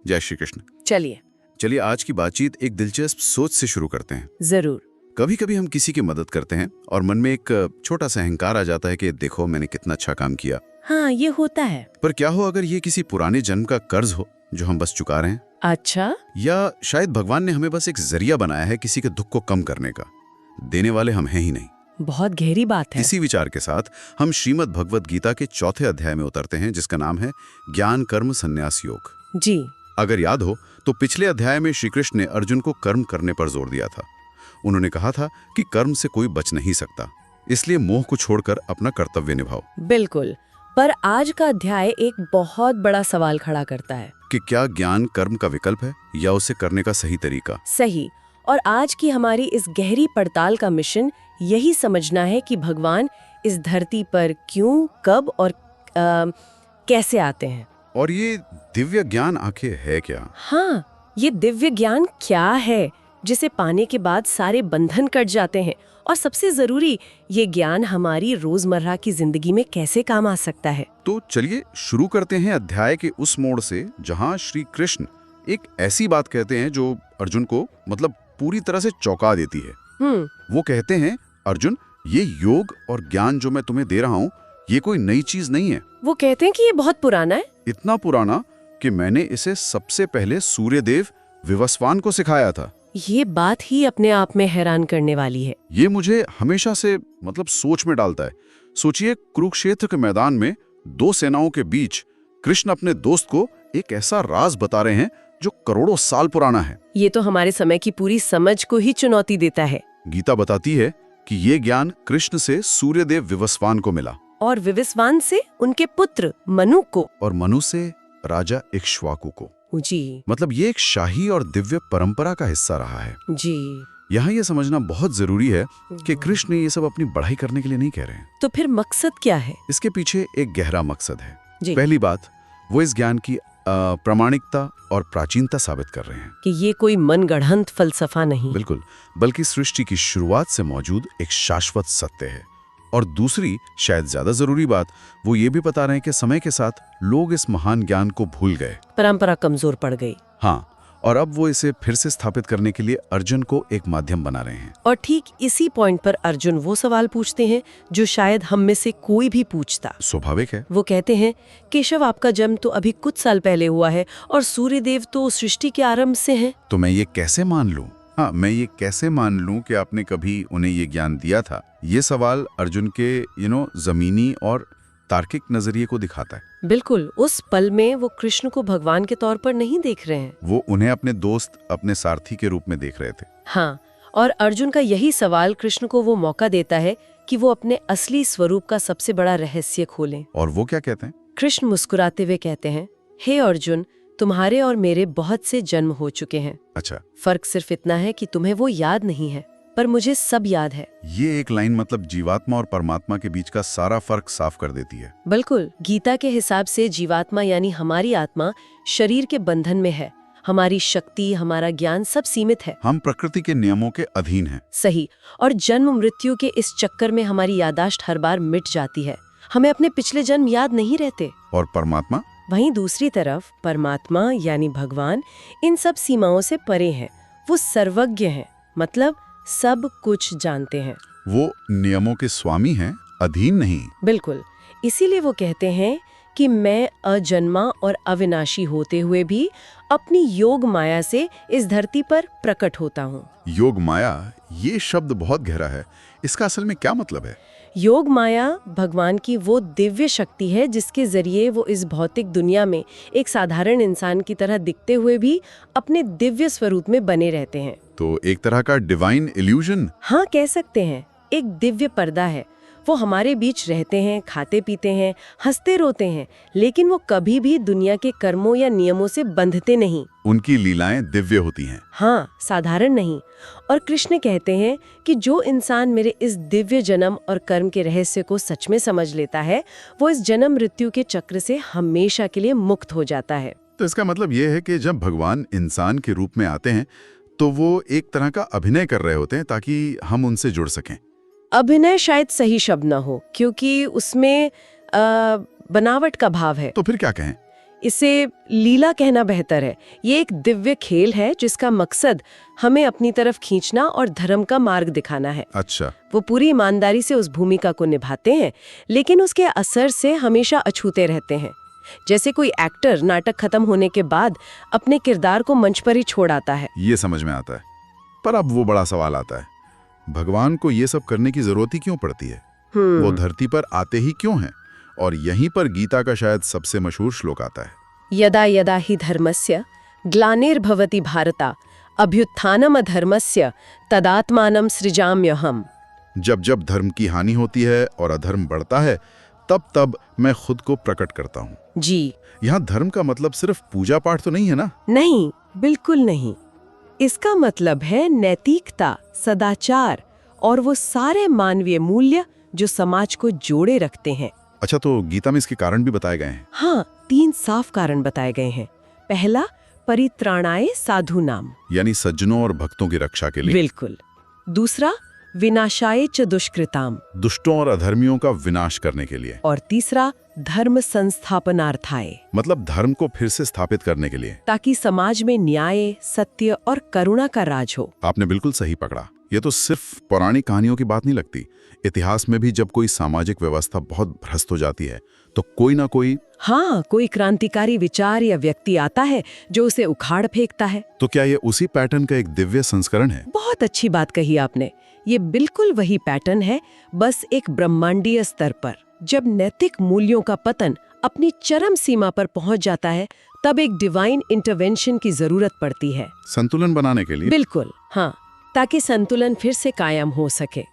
जय श्री कृष्ण। चलिए चलिए आज की बातचीत एक दिलचस्प सोच से शुरू करते हैं। जरूर। कभी कभी हम किसी की मदद करते हैं और मन में एक छोटा सा अहंकार आ जाता है कि देखो मैंने कितना अच्छा काम किया। हाँ, ये होता है। पर क्या हो अगर ये किसी पुराने जन्म का कर्ज हो जो हम बस चुका रहे हैं, अच्छा। या शायद भगवान ने हमें बस एक जरिया बनाया है किसी के दुख को कम करने का। देने वाले हम हैं ही नहीं। बहुत गहरी बात है। इसी विचार के साथ हम श्रीमद् भगवत गीता के चौथे अध्याय में उतरते हैं, जिसका नाम है ज्ञान कर्म संन्यास योग। जी। अगर याद हो तो पिछले अध्याय में श्री कृष्ण ने अर्जुन को कर्म करने पर जोर दिया था। उन्होंने कहा था कि कर्म से कोई बच नहीं सकता, इसलिए मोह को छोड़कर अपना कर्तव्य निभाओ। बिल्कुल। पर आज का अध्याय एक बहुत बड़ा सवाल खड़ा करता है कि क्या ज्ञान कर्म का विकल्प है या उसे करने का सही तरीका। सही। और आज की हमारी इस गहरी पड़ताल का मिशन यही समझना है कि भगवान इस धरती पर क्यों, कब और कैसे आते हैं। और ये दिव्य ज्ञान आखिर है क्या? हाँ, ये दिव्य ज्ञान क्या है जिसे पाने के बाद सारे बंधन कट जाते हैं, और सबसे जरूरी, ये ज्ञान हमारी रोजमर्रा की जिंदगी में कैसे काम आ सकता है। तो चलिए शुरू करते हैं अध्याय के उस मोड़ से जहां श्री कृष्ण एक ऐसी बात कहते हैं जो अर्जुन को पूरी तरह से चौंका देती है। वो कहते हैं, अर्जुन, ये योग और ज्ञान जो मैं तुम्हें दे रहा हूँ ये कोई नई चीज नहीं है। वो कहते हैं कि ये बहुत पुराना है। इतना पुराना कि मैंने इसे सबसे पहले सूर्यदेव विवस्वान को सिखाया था। ये बात ही अपने आप में हैरान करने वाली है। ये मुझे हमेशा से सोच में डालता है। सोचिए, कुरुक्षेत्र के मैदान में दो सेनाओं के बीच कृष्ण अपने दोस्त को एक ऐसा राज बता रहे हैं जो करोड़ों साल पुराना है। ये तो हमारे समय की पूरी समझ को ही चुनौती देता है। गीता बताती है कि ये ज्ञान कृष्ण से सूर्यदेव विवस्वान को मिला, और विवस्वान से उनके पुत्र मनु को, और मनु से राजा इक्ष्वाकु को। जी। ये एक शाही और दिव्य परंपरा का हिस्सा रहा है। जी। यहाँ ये समझना बहुत जरूरी है कि कृष्ण ये सब अपनी बढ़ाई करने के लिए नहीं कह रहे हैं। तो फिर मकसद क्या है? इसके पीछे एक गहरा मकसद है। जी। पहली बात, वो इस ज्ञान की प्रामाणिकता और प्राचीनता साबित कर रहे हैं कि ये कोई मनगढ़ंत फलसफा नहीं। बिल्कुल, बल्कि सृष्टि की शुरुआत से मौजूद एक शाश्वत सत्य है। और दूसरी, शायद ज्यादा जरूरी बात, वो ये भी बता रहे हैं कि समय के साथ लोग इस महान ज्ञान को भूल गए, परंपरा कमजोर पड़ गई। हाँ, और अब वो इसे फिर से स्थापित करने के लिए अर्जुन को एक माध्यम बना रहे हैं। और ठीक इसी पॉइंट पर अर्जुन वो सवाल पूछते हैं जो शायद हम में से कोई भी पूछता। स्वाभाविक है। वो कहते हैं, केशव, आपका जन्म तो अभी कुछ साल पहले हुआ है और सूर्यदेव तो सृष्टि के आरंभ से हैं। तो मैं ये कैसे मान लूं? हाँ, मैं ये कैसे मान लूं कि आपने कभी उन्हें ये ज्ञान दिया था? ये सवाल अर्जुन के जमीनी और तार्किक नजरिए को दिखाता है। बिल्कुल। उस पल में वो कृष्ण को भगवान के तौर पर नहीं देख रहे हैं। वो उन्हें अपने दोस्त, अपने सारथी के रूप में देख रहे थे। हाँ, और अर्जुन का यही सवाल कृष्ण को वो मौका देता है कि वो अपने असली स्वरूप का सबसे बड़ा रहस्य खोलें। और वो क्या कहते हैं? कृष्ण मुस्कुराते हुए कहते हैं, हे अर्जुन, तुम्हारे और मेरे बहुत से जन्म हो चुके हैं। अच्छा। फर्क सिर्फ इतना है कि तुम्हें वो याद नहीं है, पर मुझे सब याद है। ये एक लाइन जीवात्मा और परमात्मा के बीच का सारा फर्क साफ कर देती है। बिल्कुल। गीता के हिसाब से जीवात्मा यानी हमारी आत्मा शरीर के बंधन में है। हमारी शक्ति, हमारा ज्ञान सब सीमित है। हम प्रकृति के नियमों के अधीन हैं। सही। और जन्म मृत्यु के इस चक्कर में हमारी यादाश्त हर बार मिट जाती है। हमें अपने पिछले जन्म याद नहीं रहते। और परमात्मा? वहीं दूसरी तरफ परमात्मा यानी भगवान इन सब सीमाओं से परे हैं। वो सर्वज्ञ हैं, सब कुछ जानते हैं। वो नियमों के स्वामी हैं, अधीन नहीं। बिल्कुल। इसीलिए वो कहते हैं कि मैं अजन्मा और अविनाशी होते हुए भी अपनी योग माया से इस धरती पर प्रकट होता हूँ। योग माया, ये शब्द बहुत गहरा है। इसका असल में क्या मतलब है? योग माया भगवान की वो दिव्य शक्ति है जिसके जरिए वो इस भौतिक दुनिया में एक साधारण इंसान की तरह दिखते हुए भी अपने दिव्य स्वरूप में बने रहते हैं। तो एक तरह का डिवाइन इल्यूजन? हाँ, कह सकते हैं। एक दिव्य पर्दा है। वो हमारे बीच रहते हैं, खाते पीते हैं, हंसते रोते हैं, लेकिन वो कभी भी दुनिया के कर्मों या नियमों से बंधते नहीं। उनकी लीलाएं दिव्य होती हैं। हाँ, साधारण नहीं। और कृष्ण कहते हैं कि जो इंसान मेरे इस दिव्य जन्म और कर्म के रहस्य को सच में समझ लेता है, वो इस जन्म मृत्यु के चक्र से हमेशा के लिए मुक्त हो जाता है। तो इसका मतलब ये है कि जब भगवान इंसान के रूप में आते हैं तो वो एक तरह का अभिनय कर रहे होते हैं ताकि हम उनसे जुड़ सकें। अभिनय शायद सही शब्द ना हो, क्योंकि उसमें बनावट का भाव है। तो फिर क्या कहें? इसे लीला कहना बेहतर है। ये एक दिव्य खेल है जिसका मकसद हमें अपनी तरफ खींचना और धर्म का मार्ग दिखाना है। अच्छा। वो पूरी ईमानदारी से उस भूमिका को निभाते हैं, लेकिन उसके असर से हमेशा अछूते रहते हैं। जैसे कोई एक्टर नाटक खत्म होने के बाद अपने किरदार को मंच पर ही छोड़ आता है। ये समझ में आता है, पर अब वो बड़ा सवाल आता है, भगवान को ये सब करने की जरूरत ही क्यों पड़ती है? वो धरती पर आते ही क्यों हैं? और यहीं पर गीता का शायद सबसे मशहूर श्लोक आता है, यदा यदा हि धर्मस्य ग्लानिर्भवति भारता अभ्युत्थानम अधर्मस्य तदात्मानं सृजाम्यहम्। जब जब धर्म की हानि होती है और अधर्म बढ़ता है, तब तब मैं खुद को प्रकट करता हूँ। जी, यहाँ धर्म का मतलब सिर्फ पूजा पाठ तो नहीं है ना? नहीं, बिल्कुल नहीं। इसका मतलब है नैतिकता, सदाचार और वो सारे मानवीय मूल्य जो समाज को जोड़े रखते हैं। अच्छा, तो गीता में इसके कारण भी बताए गए हैं? हाँ, 3 साफ कारण बताए गए हैं। पहला, परित्राणाय साधूनाम, यानी सज्जनों और भक्तों की रक्षा के लिए। बिल्कुल। दूसरा, विनाशाय च दुष्कृताम, दुष्टों और अधर्मियों का विनाश करने के लिए। और तीसरा, धर्म संस्थापनार्थाय, मतलब धर्म को फिर से स्थापित करने के लिए, ताकि समाज में न्याय, सत्य और करुणा का राज हो। आपने बिल्कुल सही पकड़ा। ये तो सिर्फ पौराणिक कहानियों की बात नहीं लगती। इतिहास में भी जब कोई सामाजिक व्यवस्था बहुत भ्रष्ट हो जाती है तो कोई ना कोई कोई क्रांतिकारी विचार या व्यक्ति आता है जो उसे उखाड़ फेंकता है। तो क्या ये उसी पैटर्न का एक दिव्य संस्करण है? बहुत अच्छी बात कही आपने। ये बिल्कुल वही पैटर्न है, बस एक ब्रह्मांडीय स्तर पर। जब नैतिक मूल्यों का पतन अपनी चरम सीमा पर पहुंच जाता है, तब एक डिवाइन इंटरवेंशन की जरूरत पड़ती है, संतुलन बनाने के लिए। बिल्कुल, हाँ, ताकि संतुलन फिर से कायम हो सके।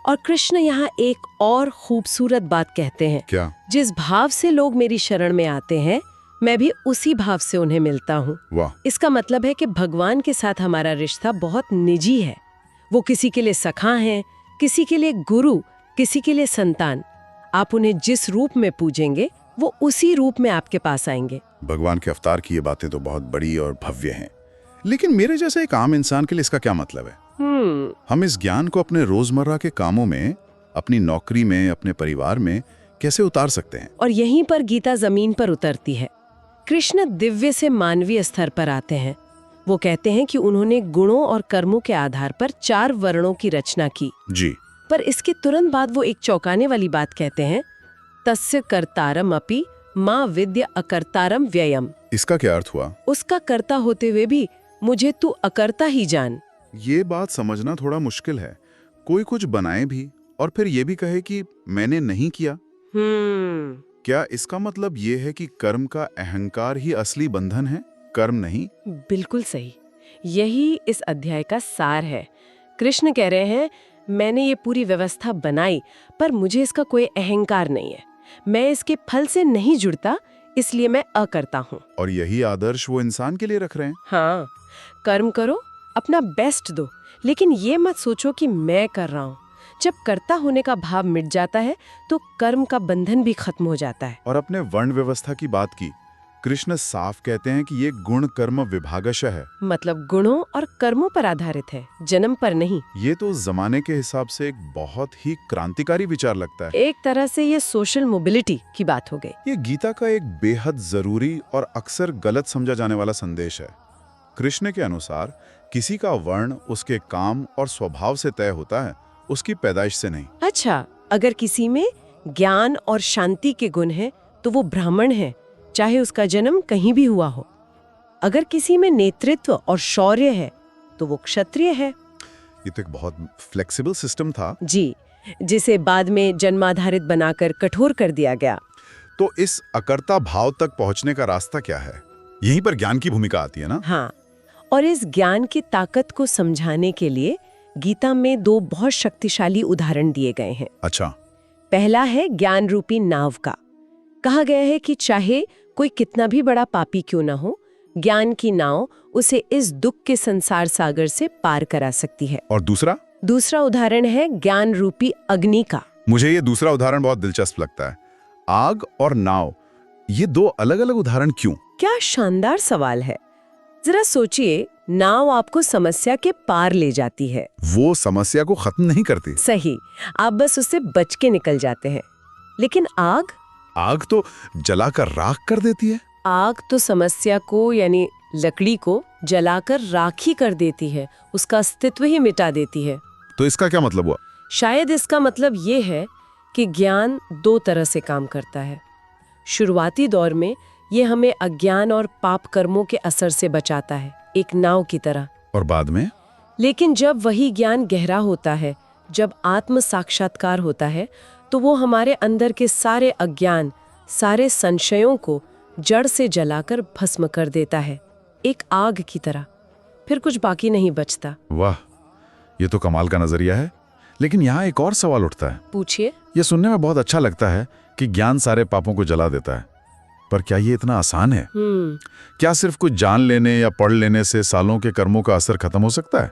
और कृष्ण यहाँ एक और खूबसूरत बात कहते हैं। क्या? जिस भाव से लोग मेरी शरण में आते हैं, मैं भी उसी भाव से उन्हें मिलता हूँ। वाह। इसका मतलब है कि भगवान के साथ हमारा रिश्ता बहुत निजी है। वो किसी के लिए सखा हैं, किसी के लिए गुरु, किसी के लिए संतान। आप उन्हें जिस रूप में पूजेंगे, वो उसी रूप में आपके पास आएंगे। भगवान के अवतार की ये बातें तो बहुत बड़ी और भव्य हैं, लेकिन मेरे जैसे एक आम इंसान के लिए इसका क्या मतलब है? हम इस ज्ञान को अपने रोजमर्रा के कामों में, अपनी नौकरी में, अपने परिवार में कैसे उतार सकते हैं? और यहीं पर गीता जमीन पर उतरती है। कृष्ण दिव्य से मानवीय स्तर पर आते हैं। वो कहते हैं कि उन्होंने गुणों और कर्मों के आधार पर 4 वर्णों की रचना की। जी। पर इसके तुरंत बाद वो एक चौंकाने वाली बात कहते हैं, तस्य कर्तारम अपि मां विद्य अकर्तारम व्ययम। इसका क्या अर्थ हुआ? उसका कर्ता होते हुए भी मुझे तू अकर्ता ही जान। ये बात समझना थोड़ा मुश्किल है। कोई कुछ बनाए भी और फिर ये भी कहे कि मैंने नहीं किया। क्या इसका मतलब ये है कि कर्म का अहंकार ही असली बंधन है, कर्म नहीं? बिल्कुल सही। यही इस अध्याय का सार है। कृष्ण कह रहे हैं, मैंने ये पूरी व्यवस्था बनाई, पर मुझे इसका कोई अहंकार नहीं है। मैं इसके फल से नहीं जुड़ता, इसलिए मैं अकर्ता हूँ। और यही आदर्श वो इंसान के लिए रख रहे हैं। हाँ, कर्म करो, अपना बेस्ट दो, लेकिन ये मत सोचो कि मैं कर रहा हूँ। जब कर्ता होने का भाव मिट जाता है तो कर्म का बंधन भी खत्म हो जाता है। और अपने वर्ण व्यवस्था की बात की, कृष्ण साफ कहते हैं कि ये गुण कर्म विभागशः है, मतलब गुणों और कर्मों पर आधारित है, जन्म पर नहीं। ये तो जमाने के हिसाब से एक बहुत ही क्रांतिकारी विचार लगता है। एक तरह से ये सोशल मोबिलिटी की बात हो गई। ये गीता का एक बेहद जरूरी और अक्सर गलत समझा जाने वाला संदेश है। कृष्ण के अनुसार किसी का वर्ण उसके काम और स्वभाव से तय होता है, उसकी पैदाइश से नहीं। अच्छा, अगर किसी में ज्ञान और शांति के गुण हैं, तो वो ब्राह्मण है, चाहे उसका जन्म कहीं भी हुआ हो। अगर किसी में नेतृत्व और शौर्य है, तो वो क्षत्रिय है। ये तो एक बहुत फ्लेक्सिबल सिस्टम था। जी, जिसे बाद में जन्माधारित बनाकर कठोर कर दिया गया। तो इस अकर्ता भाव तक पहुंचने का रास्ता क्या है? यहीं पर ज्ञान की भूमिका आती है ना? हाँ, और इस ज्ञान की ताकत को समझाने के लिए गीता में 2 बहुत शक्तिशाली उदाहरण दिए गए हैं। अच्छा। पहला है ज्ञान रूपी नाव का। कहा गया है कि चाहे कोई कितना भी बड़ा पापी क्यों ना हो, ज्ञान की नाव उसे इस दुख के संसार सागर से पार करा सकती है। और दूसरा उदाहरण है ज्ञान रूपी अग्नि का। मुझे ये दूसरा उदाहरण बहुत दिलचस्प लगता है। आग और नाव, ये 2 अलग अलग उदाहरण क्यों? क्या शानदार सवाल है। जरा सोचिए, नाव आपको समस्या के पार ले जाती है, वो समस्या को खत्म नहीं करती। सही, आप बस उससे बच के निकल जाते हैं। लेकिन आग तो जलाकर राख कर देती है। आग तो समस्या को यानी लकड़ी को जलाकर राखी कर देती है, उसका अस्तित्व ही मिटा देती है। तो इसका क्या मतलब हुआ? शायद इसका मतलब ये है कि ज्ञान दो तरह से काम करता है। शुरुआती दौर में ये हमें अज्ञान और पाप कर्मों के असर से बचाता है, एक नाव की तरह। और बाद में? लेकिन जब वही ज्ञान गहरा होता है, जब आत्म साक्षात्कार होता है, तो वो हमारे अंदर के सारे अज्ञान, सारे संशयों को जड़ से जलाकर भस्म कर देता है, एक आग की तरह। फिर कुछ बाकी नहीं बचता। वाह, ये तो कमाल का नजरिया है। लेकिन यहाँ एक और सवाल उठता है। पूछिए। ये सुनने में बहुत अच्छा लगता है कि ज्ञान सारे पापों को जला देता है, पर क्या ये इतना आसान है? क्या सिर्फ कुछ जान लेने या पढ़ लेने से सालों के कर्मों का असर खत्म हो सकता है?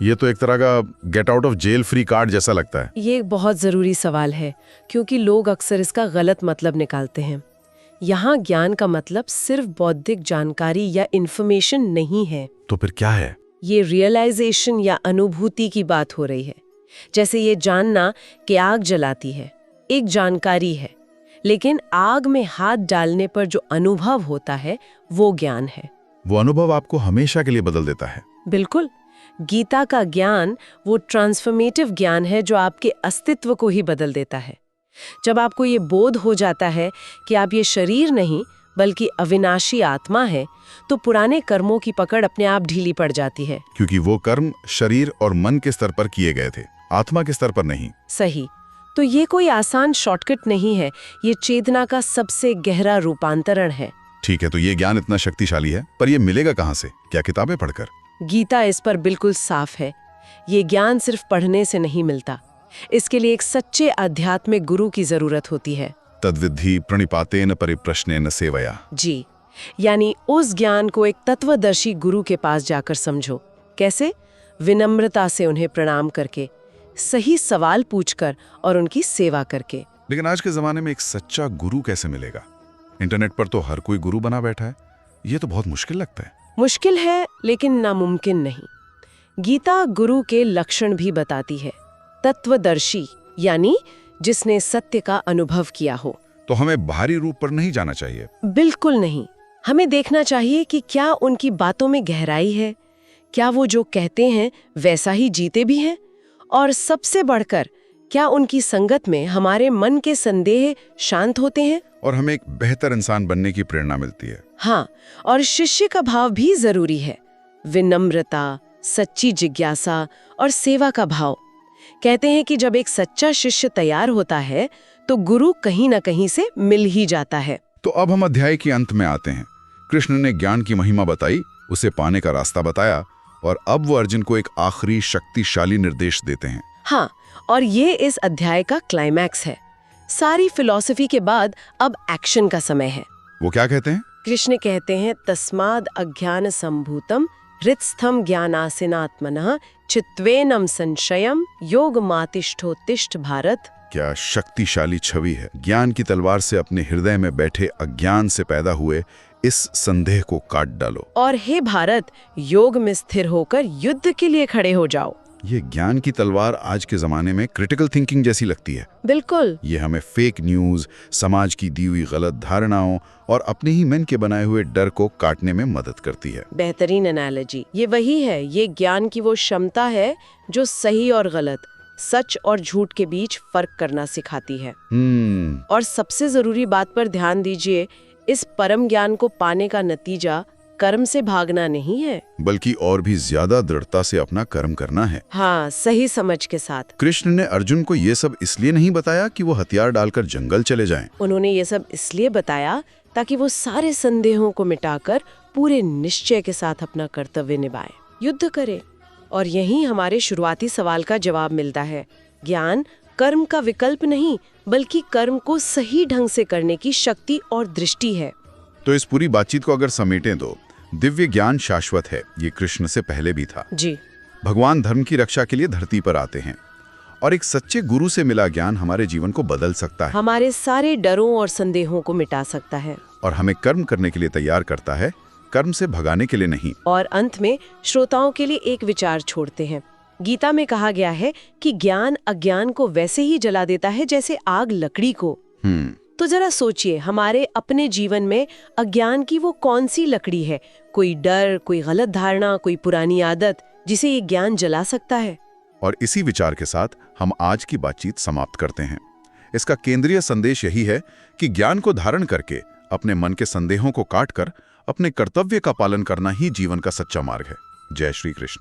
ये तो एक तरह का get out of jail free card जैसा लगता है। ये एक बहुत जरूरी सवाल है, क्योंकि लोग अक्सर इसका गलत मतलब निकालते हैं। यहाँ ज्ञान का मतलब सिर्फ बौद्धिक जानकारी या इन्फॉर्मेशन नहीं है। तो फिर क्या है? ये रियलाइजेशन या अनुभूति की बात हो रही है। जैसे ये जानना कि आग जलाती है, एक जानकारी है, लेकिन आग में हाथ डालने पर जो अनुभव होता है वो ज्ञान है। वो अनुभव आपको हमेशा के लिए बदल देता है। बिल्कुल। गीता का ज्ञान वो ट्रांसफॉर्मेटिव ज्ञान है जो आपके अस्तित्व को ही बदल देता है। जब आपको ये बोध हो जाता है कि आप ये शरीर नहीं बल्कि अविनाशी आत्मा है, तो पुराने कर्मों की पकड़ अपने आप ढीली पड़ जाती है। क्योंकि वो कर्म शरीर और मन के स्तर पर किए गए थे, आत्मा के स्तर पर नहीं। सही। तो ये कोई आसान शॉर्टकट नहीं है, ये चेतना का सबसे गहरा रूपांतरण है। ठीक है, तो ये ज्ञान इतना शक्तिशाली है, पर ये मिलेगा कहाँ से? क्या किताबें पढ़कर? गीता इस पर बिल्कुल साफ है। ये ज्ञान सिर्फ पढ़ने से नहीं मिलता, इसके लिए एक सच्चे आध्यात्मिक गुरु की जरूरत होती है। तद्विद्धि प्रणिपातेन परिप्रश्नेन सेवया। जी, यानी उस ज्ञान को एक तत्वदर्शी गुरु के पास जाकर समझो। कैसे? विनम्रता से उन्हें प्रणाम करके, सही सवाल पूछकर और उनकी सेवा करके। लेकिन आज के जमाने में एक सच्चा गुरु कैसे मिलेगा? इंटरनेट पर तो हर कोई गुरु बना बैठा है, ये तो बहुत मुश्किल लगता है। मुश्किल है, लेकिन नामुमकिन नहीं। गीता गुरु के लक्षण भी बताती है। तत्वदर्शी यानी जिसने सत्य का अनुभव किया हो। तो हमें बाहरी रूप पर नहीं जाना चाहिए? बिल्कुल नहीं। हमें देखना चाहिए कि क्या उनकी बातों में गहराई है, क्या वो जो कहते हैं वैसा ही जीते भी हैं, और सबसे बढ़कर क्या उनकी संगत में हमारे मन के संदेह शांत होते हैं और हमें एक बेहतर इंसान बनने की प्रेरणा मिलती है। हाँ, और शिष्य का भाव भी जरूरी है। विनम्रता, सच्ची जिज्ञासा और सेवा का भाव। कहते हैं कि जब एक सच्चा शिष्य तैयार होता है तो गुरु कहीं ना कहीं से मिल ही जाता है। तो अब हम अध्याय के अंत में आते हैं। कृष्ण ने ज्ञान की महिमा बताई, उसे पाने का रास्ता बताया, और अब वो अर्जुन को एक आखिरी शक्तिशाली निर्देश देते हैं। हाँ, और ये इस अध्याय का क्लाइमैक्स है। सारी फिलॉसफी के बाद अब एक्शन का समय है। वो क्या कहते हैं? कृष्ण कहते हैं, तस्माद अज्ञान संभूतम हृत्स्थम ज्ञानासिनात्मनः चित्वेनम संशयम योगमातिष्ठोत्तिष्ठ भारत। क्या शक्तिशाली छवि है। ज्ञान की तलवार से अपने हृदय में बैठे अज्ञान से पैदा हुए इस संदेह को काट डालो। और हे भारत, योग में स्थिर होकर युद्ध के लिए खड़े हो जाओ। ये ज्ञान की तलवार आज के जमाने में क्रिटिकल थिंकिंग जैसी लगती है। बिल्कुल। ये हमें फेक न्यूज, समाज की दी हुई गलत धारणाओं और अपने ही मन के बनाए हुए डर को काटने में मदद करती है। बेहतरीन एनालॉजी। ये वही है, ये ज्ञान की वो क्षमता है जो सही और गलत, सच और झूठ के बीच फर्क करना सिखाती है। और सबसे जरूरी बात पर ध्यान दीजिए, इस परम ज्ञान को पाने का नतीजा कर्म से भागना नहीं है, बल्कि और भी ज्यादा दृढ़ता से अपना कर्म करना है। हाँ, सही समझ के साथ। कृष्ण ने अर्जुन को ये सब इसलिए नहीं बताया कि वो हथियार डालकर जंगल चले जाएं। उन्होंने ये सब इसलिए बताया ताकि वो सारे संदेहों को मिटाकर पूरे निश्चय के साथ अपना कर्तव्य निभाए, युद्ध करे। और यहीं हमारे शुरुआती सवाल का जवाब मिलता है। ज्ञान कर्म का विकल्प नहीं, बल्कि कर्म को सही ढंग से करने की शक्ति और दृष्टि है। तो इस पूरी बातचीत को अगर समेटें तो दिव्य ज्ञान शाश्वत है, ये कृष्ण से पहले भी था। जी। भगवान धर्म की रक्षा के लिए धरती पर आते हैं, और एक सच्चे गुरु से मिला ज्ञान हमारे जीवन को बदल सकता है, हमारे सारे डरों और संदेहों को मिटा सकता है, और हमें कर्म करने के लिए तैयार करता है, कर्म से भगाने के लिए नहीं। और अंत में श्रोताओं के लिए एक विचार छोड़ते हैं। गीता में कहा गया है कि ज्ञान अज्ञान को वैसे ही जला देता है जैसे आग लकड़ी को। तो जरा सोचिए, हमारे अपने जीवन में अज्ञान की वो कौन सी लकड़ी है, कोई डर, कोई गलत धारणा, कोई पुरानी आदत, जिसे ये ज्ञान जला सकता है। और इसी विचार के साथ हम आज की बातचीत समाप्त करते हैं। इसका केंद्रीय संदेश यही है कि ज्ञान को धारण करके अपने मन के संदेहों को काटकर अपने कर्तव्य का पालन करना ही जीवन का सच्चा मार्ग है। जय श्री कृष्ण।